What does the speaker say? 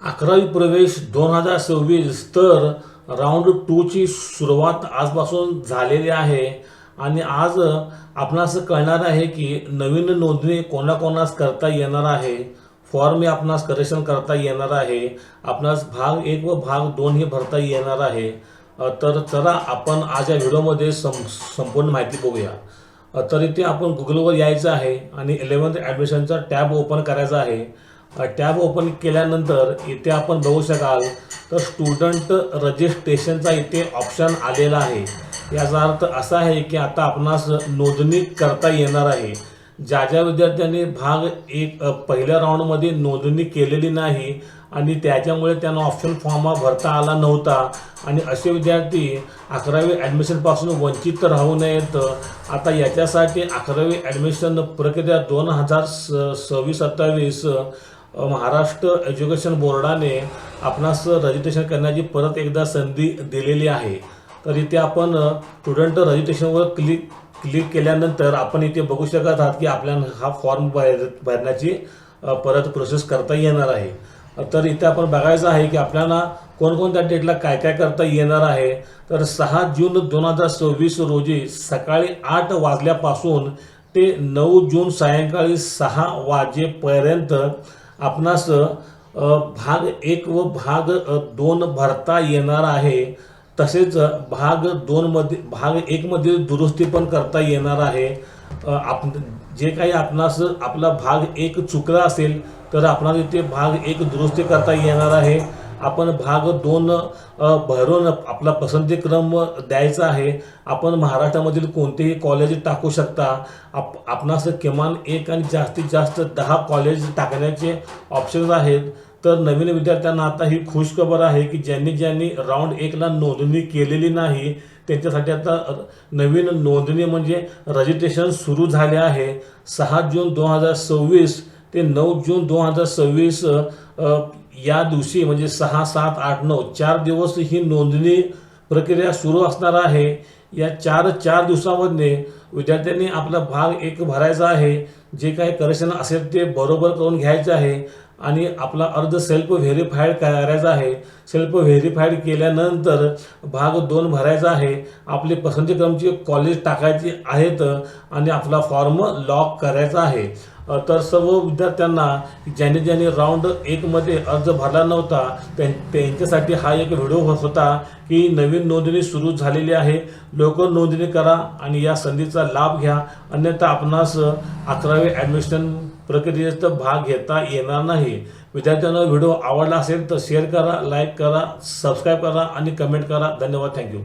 11वी प्रवेश 2026 तर राऊंड 2 ची सुरुवात आजपासून झालेली आहे आणि आज आपणास कळणार आहे की नवीन नोंदणी कोणाकोणास करता येणार आहे. फॉर्म हे आपणास करेक्शन करता येणार आहे. आपणास भाग 1 व भाग 2 हे भरता येणार आहे. तर चला आपण आज या व्हिडिओमध्ये संपूर्ण माहिती बघूया. तर इथे आपण गुगलवर यायचं आहे आणि 11th ॲडमिशनचा टॅब ओपन करायचा आहे. टॅब ओपन केल्यानंतर इथे आपण बघू शकाल तर स्टुडंट रजिस्ट्रेशनचा इथे ऑप्शन आलेला आहे. याचा अर्थ असा आहे की आता आपणास नोंदणी करता येणार आहे. ज्या ज्या विद्यार्थ्यांनी भाग 1 पहिल्या राऊंडमध्ये नोंदणी केलेली नाही आणि त्याच्यामुळे त्यांना ऑप्शन फॉर्म भरता आला नव्हता आणि असे विद्यार्थी 11वी ॲडमिशनपासून वंचित राहू नयेत. आता याच्यासाठी 11वी ॲडमिशन प्रक्रिया 2026-27 महाराष्ट्र एज्युकेशन बोर्डाने आपणास रजिस्ट्रेशन करण्याची परत एकदा संधी दिलेली आहे. तर इथे आपण स्टुडंट रजिस्ट्रेशनवर क्लिक केल्यानंतर आपण इथे बघू शकत आहात की आपल्याला हा फॉर्म भरण्याची परत प्रोसेस करता येणार आहे. तर इथे आपण बघायचं आहे की आपल्याला कोणकोणत्या डेटला काय काय करता येणार आहे. तर 6 जून 2026 रोजी सकाळी 8 वाजल्यापासून ते 9 जून सायंकाळी 6 वाजेपर्यंत आपणास भाग 1 व भाग 2 भरता येणार आहे. तसेच भाग 1 मध्ये दुरुस्ती पण करता येणार आहे. जे काही आपणास आपला भाग 1 चुकला असेल तर आपणाला इथे भाग 1 दुरुस्ती करता येणार आहे. आपण भाग 2 भरून आपला पसंतीक्रम द्यायचा आहे. आपण महाराष्ट्रामधील कोणतेही कॉलेज टाकू शकता. आपणास किमान 1 आणि जास्तीत जास्त 10 कॉलेज टाकण्याचे ऑप्शन्स आहेत. तर नवीन विद्यार्थ्यांना आता ही खुशखबर आहे की ज्यांनी राऊंड 1ला नोंदणी केलेली नाही त्यांच्यासाठी आता नवीन नोंदणी म्हणजे रजिस्ट्रेशन सुरू झाले आहे. 6 जून 2026 ते 9 जून 2026 या दिवशी म्हणजे 6, 7, 8, 9 4 दिवस ही नोंदणी प्रक्रिया सुरू असणार आहे. या 4 दिवसामध्ये विद्यार्थ्यांनी आपला भाग 1 भरायचा आहे. जे काही करेक्शन असेल ते बरोबर करून घ्यायचे आहे आणि आपला अर्ज सेल्फ व्हेरीफाईड करायचा आहे. सेल्फ व्हेरीफाईड केल्यानंतर भाग 2 भरायचा आहे. आपली पसंतीक्रमची कॉलेज टाकायची आहेत आणि आपला फॉर्म लॉक करायचा आहे. तर सर्व विद्यार्थ्यांना ज्यांनी राऊंड 1 मध्ये अर्ज भरला नव्हता त्यांच्यासाठी हा एक व्हिडिओ होता की नवीन नोंदणी सुरू झालेली आहे. लवकर नोंदणी करा आणि या संधीचा लाभ घ्या. अन्यथा आपणास 11वी ॲडमिशन प्रक्रियेत भाग घेता येणार नाही. विद्यार्थ्यांना व्हिडिओ आवडला असेल तर शेअर करा, लाईक करा, सबस्क्राईब करा आणि कमेंट करा. धन्यवाद. थँक्यू.